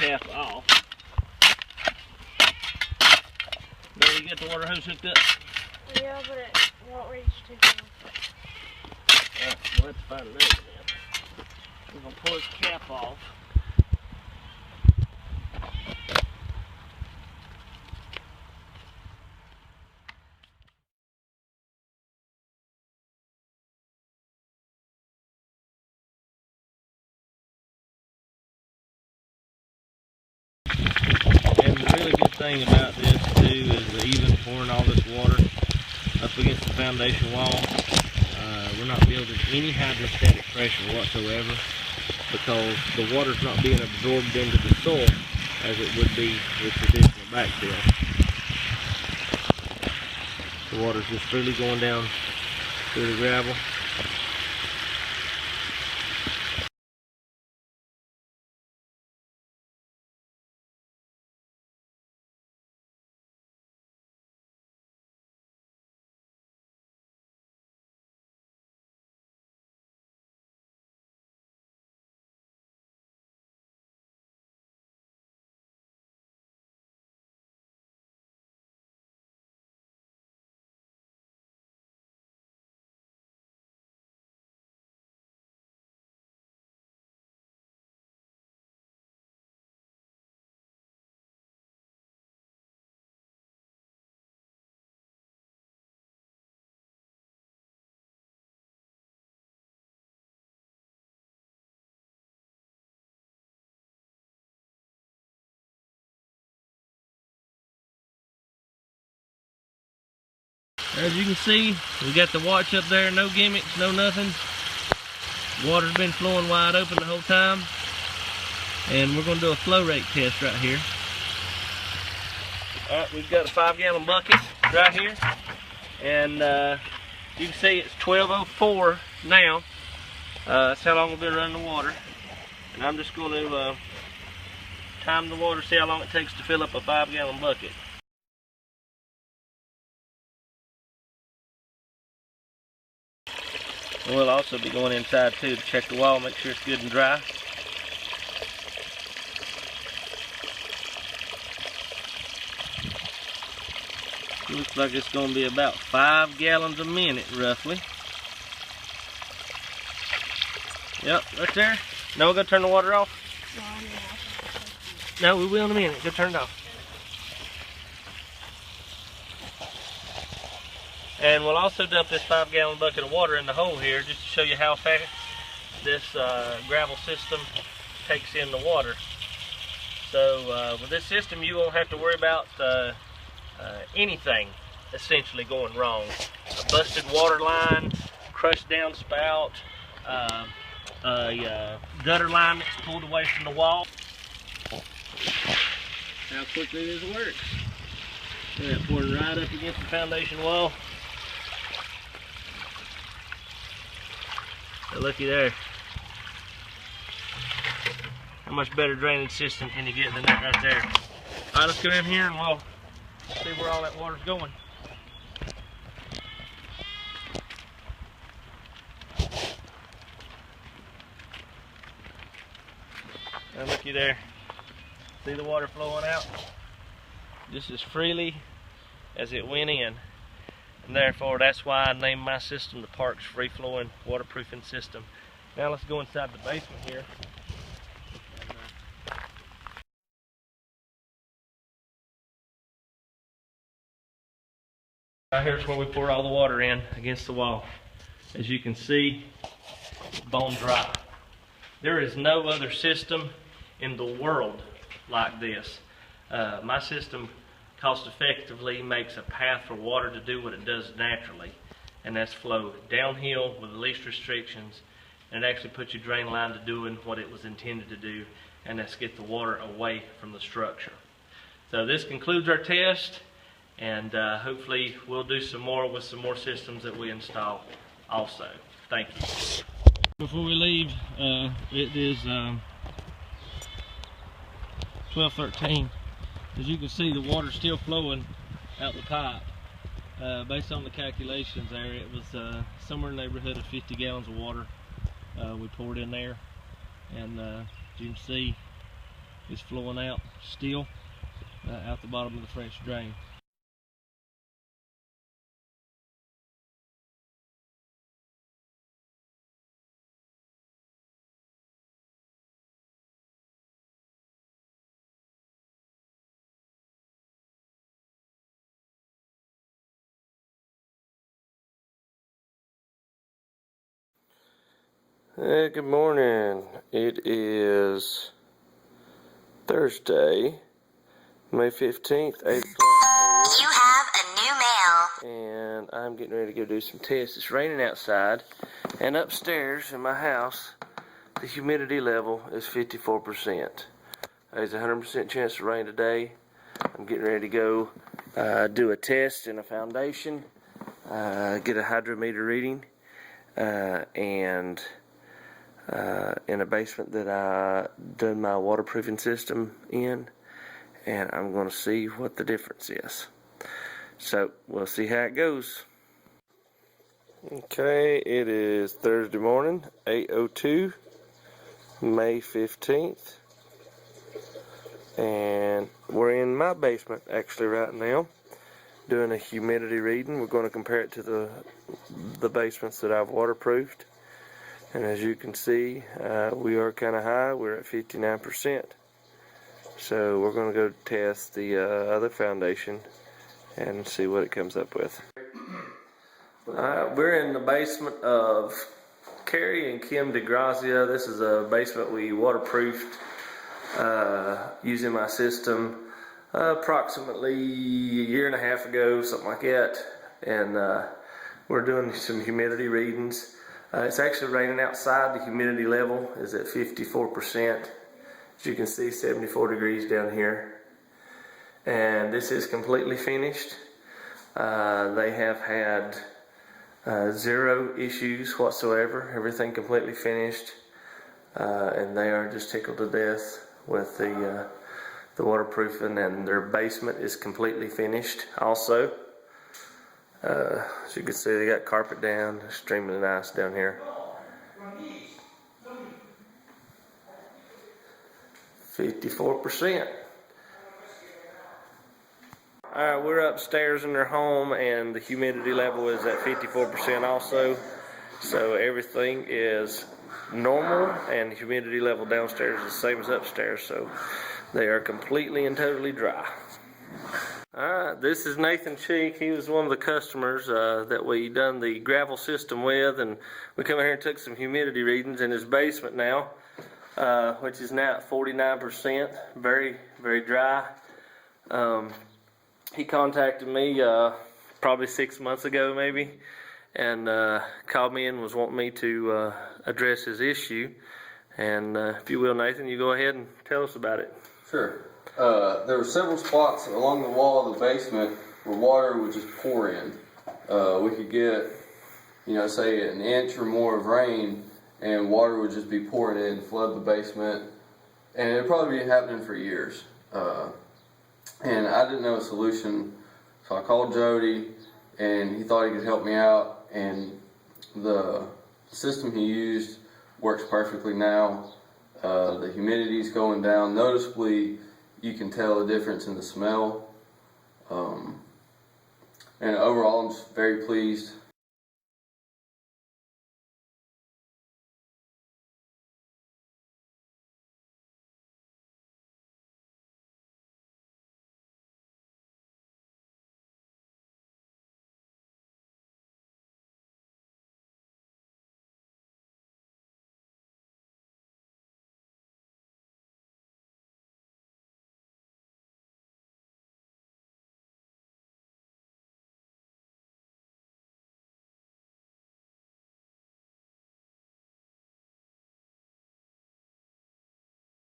cap off. Now you get the water hose hooked up? Yeah, but it won't reach too far. Alright, we'll have to find another then. We're going to pull this cap off. And the really good thing about this too is even pouring all this water up against the foundation wall, we're not building any hydrostatic pressure whatsoever, because the water's not being absorbed into the soil as it would be with traditional backfill. The water's just freely going down through the gravel. As you can see, we got the watch up there, no gimmicks, no nothing. Water's been flowing wide open the whole time. And we're going to do a flow rate test right here. Alright, we've got a 5-gallon bucket right here. And you can see it's 12:04 now. That's how long we've been running the water. And I'm just going to time the water, see how long it takes to fill up a 5-gallon bucket. We'll also be going inside too to check the wall, make sure it's good and dry. Looks like it's going to be about 5 gallons a minute, roughly. Yep, right there. Now we're going to turn the water off? No, we will in a minute. Go turn it off. And we'll also dump this 5-gallon bucket of water in the hole here just to show you how fast this gravel system takes in the water. So with this system you won't have to worry about anything essentially going wrong. A busted water line, crushed down spout, a gutter line that's pulled away from the wall. How quickly this works. Look at that, pouring right up against the foundation wall. So looky there. How much better drainage system can you get than that right there? Alright, let's go in here and we'll see where all that water's going. Now looky there. See the water flowing out? Just as freely as it went in. And therefore, that's why I named my system the Parks Free Flowing Waterproofing System. Now let's go inside the basement here. Right here's where we pour all the water in against the wall. As you can see, it's bone dry. There is no other system in the world like this. My system cost effectively makes a path for water to do what it does naturally, and that's flow downhill with the least restrictions, and it actually puts your drain line to doing what it was intended to do, and that's get the water away from the structure. So this concludes our test, and hopefully we'll do some more with some more systems that we install also. Thank you. Before we leave, it is 12:13. As you can see, the water's still flowing out the pipe. Based on the calculations there, it was somewhere in the neighborhood of 50 gallons of water we poured in there. And as you can see, is flowing out still out the bottom of the French drain. Hey, good morning. It is Thursday, May 15th, 8 o'clock. You have a new mail. And I'm getting ready to go do some tests. It's raining outside, and upstairs in my house, the humidity level is 54%. There's a 100% chance of rain today. I'm getting ready to go do a test in a foundation, get a hydrometer reading, and in a basement that I done my waterproofing system in, and I'm going to see what the difference is. So we'll see how it goes. Okay, it is Thursday morning, 8:02, May 15th, and we're in my basement actually right now doing a humidity reading. We're going to compare it to the basements that I've waterproofed. And as you can see, we are kind of high. We're at 59%. So we're going to go test the other foundation and see what it comes up with. We're in the basement of Carrie and Kim DeGrazia. This is a basement we waterproofed using my system approximately a year and a half ago, something like that. And we're doing some humidity readings. It's actually raining outside. The humidity level is at 54%. As you can see, 74 degrees down here. And this is completely finished. They have had 0 issues whatsoever. Everything completely finished. And they are just tickled to death with the waterproofing, and their basement is completely finished also. As you can see, they got carpet down, extremely nice down here. 54%. Alright, we're upstairs in their home, and the humidity level is at 54% also. So everything is normal, and the humidity level downstairs is the same as upstairs. So they are completely and totally dry. Alright, this is Nathan Cheek. He was one of the customers that we done the gravel system with, and we come in here and took some humidity readings in his basement now, which is now at 49%, very, very dry. He contacted me probably 6 months ago maybe, and called me and was wanting me to address his issue. And if you will, Nathan, you go ahead and tell us about it. Sure. There were several spots along the wall of the basement where water would just pour in. We could get, say an inch or more of rain, and water would just be pouring in, flood the basement, and it'd probably be happening for years. And I didn't know a solution, so I called Jody, and he thought he could help me out, and the system he used works perfectly now. The humidity's going down noticeably. You can tell the difference in the smell, and overall I'm just very pleased.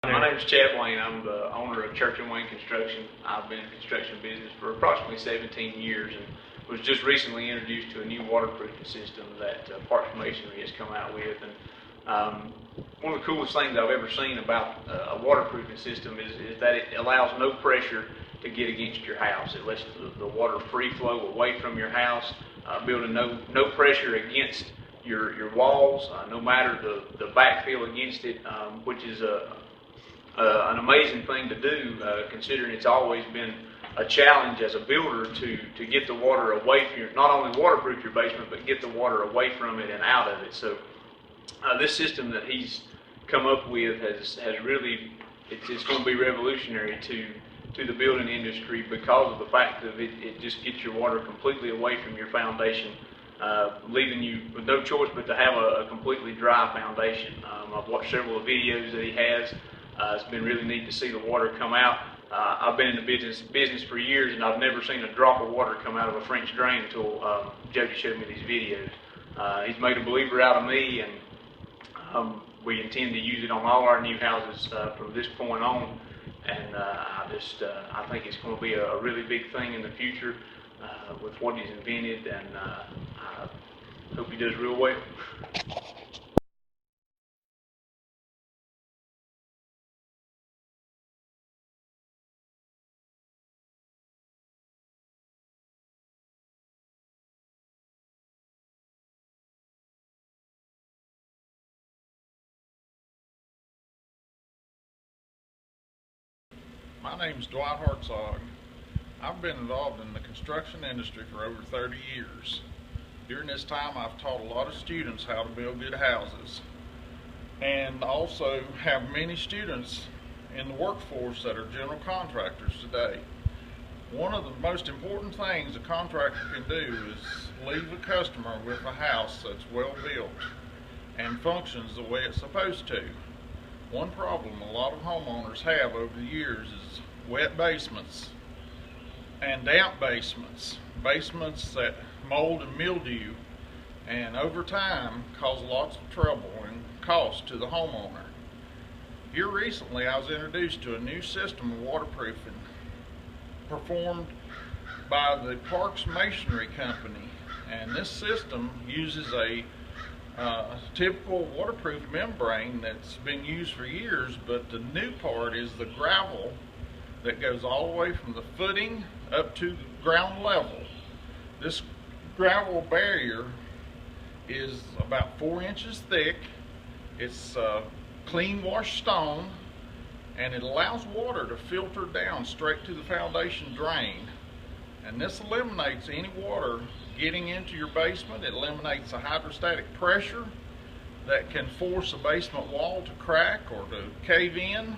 My name is Chad Wayne. I'm the owner of Church and Wayne Construction. I've been in construction business for approximately 17 years and was just recently introduced to a new waterproofing system that Parks Masonry has come out with. And one of the coolest things I've ever seen about a waterproofing system is that it allows no pressure to get against your house. It lets the water free flow away from your house, building no pressure against your walls, no matter the backfill against it, which is a an amazing thing to do, considering it's always been a challenge as a builder to get the water away from not only waterproof your basement, but get the water away from it and out of it. So this system that he's come up with has really, it's going to be revolutionary to the building industry because of the fact that it just gets your water completely away from your foundation, leaving you with no choice but to have a completely dry foundation. I've watched several videos that he has. It's been really neat to see the water come out. I've been in the business for years, and I've never seen a drop of water come out of a French drain until Jody showed me these videos. He's made a believer out of me, and we intend to use it on all our new houses from this point on. And I think it's going to be a really big thing in the future with what he's invented, and I hope he does real well. My name's Dwight Hartzog. I've been involved in the construction industry for over 30 years. During this time, I've taught a lot of students how to build good houses, and also have many students in the workforce that are general contractors today. One of the most important things a contractor can do is leave a customer with a house that's well built and functions the way it's supposed to. One problem a lot of homeowners have over the years is wet basements and damp basements, basements that mold and mildew, and over time cause lots of trouble and cost to the homeowner. Here recently I was introduced to a new system of waterproofing performed by the Parks Masonry company, and this system uses a typical waterproof membrane that's been used for years, but the new part is the gravel that goes all the way from the footing up to ground level. This gravel barrier is about 4 inches thick. It's clean washed stone, and it allows water to filter down straight to the foundation drain. And this eliminates any water getting into your basement. It eliminates the hydrostatic pressure that can force a basement wall to crack or to cave in.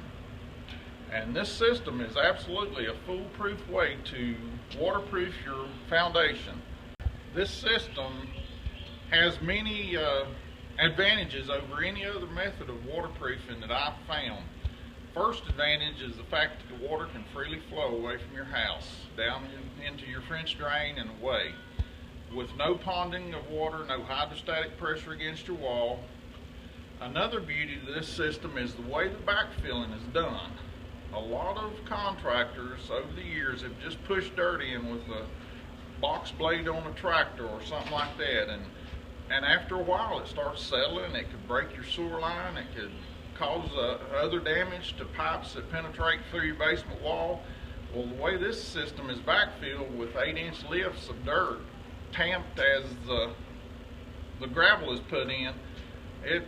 And this system is absolutely a foolproof way to waterproof your foundation. This system has many advantages over any other method of waterproofing that I've found. First advantage is the fact that the water can freely flow away from your house, down into your French drain and away, with no ponding of water, no hydrostatic pressure against your wall. Another beauty to this system is the way the backfilling is done. A lot of contractors over the years have just pushed dirt in with a box blade on a tractor or something like that, and after a while it starts settling. It could break your sewer line, it could cause other damage to pipes that penetrate through your basement wall. Well, the way this system is backfilled with 8-inch lifts of dirt tamped as the gravel is put in, it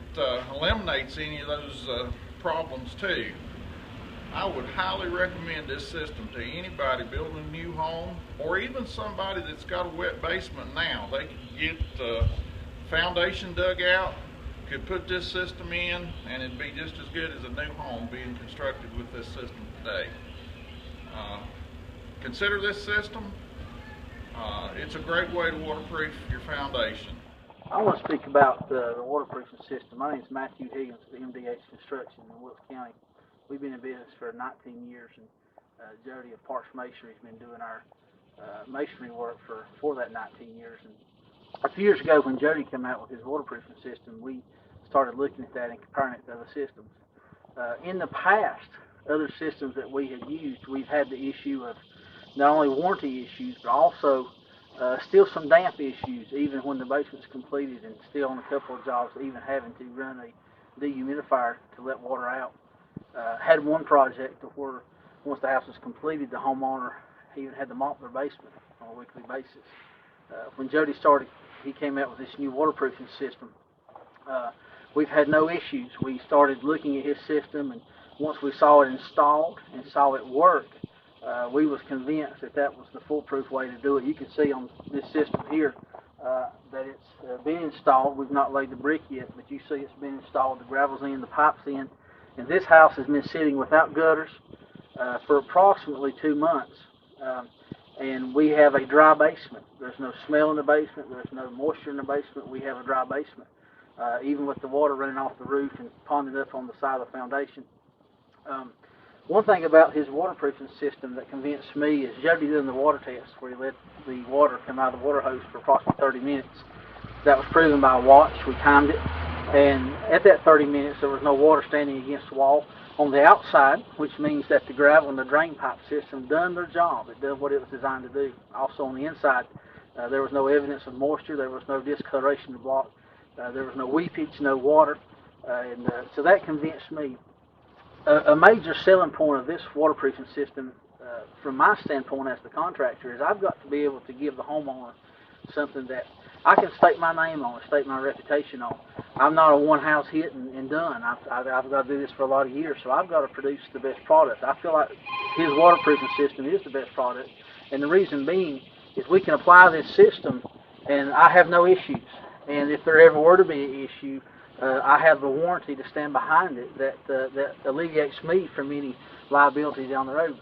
eliminates any of those problems too. I would highly recommend this system to anybody building a new home, or even somebody that's got a wet basement now. They could get the foundation dug out, could put this system in, and it'd be just as good as a new home being constructed with this system today. Consider this system. It's a great way to waterproof your foundation. I want to speak about the waterproofing system. My name is Matthew Higgins with MDH Construction in Wilkes County. We've been in business for 19 years, and Jody of Parks Masonry has been doing our masonry work for that 19 years. And a few years ago, when Jody came out with his waterproofing system, we started looking at that and comparing it to other systems. In the past, other systems that we had used, we've had the issue of not only warranty issues, but also still some damp issues, even when the basement's completed, and still on a couple of jobs, even having to run a dehumidifier to let water out. Had one project where once the house was completed, the homeowner even had to mop their basement on a weekly basis. When Jody started, he came out with this new waterproofing system. We've had no issues. We started looking at his system, and once we saw it installed and saw it work, we was convinced that that was the foolproof way to do it. You can see on this system here that it's been installed. We've not laid the brick yet, but you see it's been installed. The gravel's in, the pipe's in, and this house has been sitting without gutters for approximately 2 months. And we have a dry basement. There's no smell in the basement. There's no moisture in the basement. We have a dry basement. Even with the water running off the roof and ponding up on the side of the foundation. One thing about his waterproofing system that convinced me is Jody doing the water test where he let the water come out of the water hose for approximately 30 minutes. That was proven by a watch. We timed it. And at that 30 minutes, there was no water standing against the wall on the outside, which means that the gravel and the drain pipe system done their job. It did what it was designed to do. Also on the inside, there was no evidence of moisture. There was no discoloration of block. There was no weepage, no water. So that convinced me. A major selling point of this waterproofing system, from my standpoint as the contractor, is I've got to be able to give the homeowner something that I can stake my name on, stake my reputation on. I'm not a one-house hit and done. I've got to do this for a lot of years, so I've got to produce the best product. I feel like his waterproofing system is the best product, and the reason being is we can apply this system, and I have no issues. And if there ever were to be an issue, I have the warranty to stand behind it that alleviates me from any liability down the road.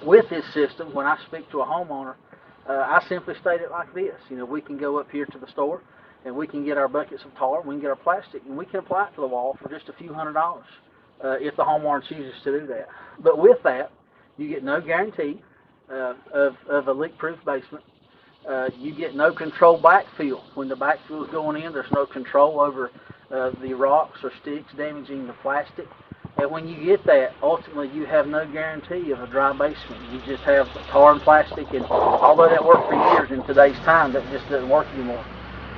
With this system, when I speak to a homeowner, I simply state it like this. You know, we can go up here to the store and we can get our buckets of tar, we can get our plastic, and we can apply it to the wall for just a few $100s if the homeowner chooses to do that. But with that, you get no guarantee of a leak-proof basement. You get no control backfill. When the backfill is going in, there's no control over the rocks or sticks damaging the plastic. And when you get that, ultimately you have no guarantee of a dry basement. You just have tar and plastic, and although that worked for years, in today's time that just doesn't work anymore.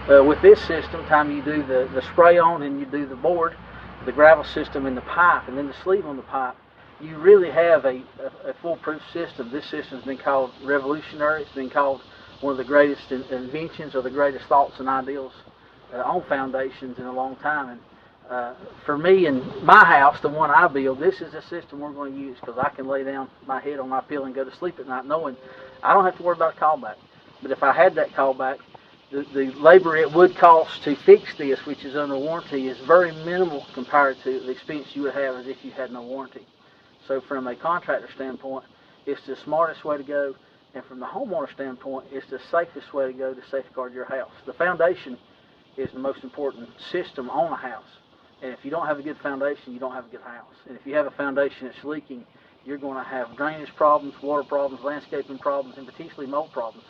With this system, time you do the spray on and you do the board, the gravel system and the pipe, and then the sleeve on the pipe, you really have a foolproof system. This system's been called revolutionary. It's been called one of the greatest inventions or the greatest thoughts and ideals on foundations in a long time. And for me and my house, the one I build, this is a system we're going to use because I can lay down my head on my pillow and go to sleep at night knowing I don't have to worry about a callback. But if I had that callback, the labor it would cost to fix this, which is under warranty, is very minimal compared to the expense you would have as if you had no warranty. So from a contractor standpoint, it's the smartest way to go. And from the homeowner standpoint, it's the safest way to go to safeguard your house. The foundation is the most important system on a house. And if you don't have a good foundation, you don't have a good house. And if you have a foundation that's leaking, you're going to have drainage problems, water problems, landscaping problems, and potentially mold problems.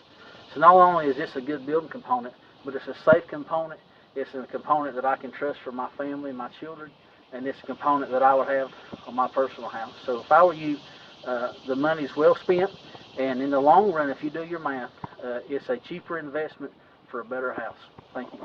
So not only is this a good building component, but it's a safe component. It's a component that I can trust for my family and my children, and it's a component that I would have on my personal house. So if I were you, the money's well spent, and in the long run, if you do your math, it's a cheaper investment for a better house. Thank you.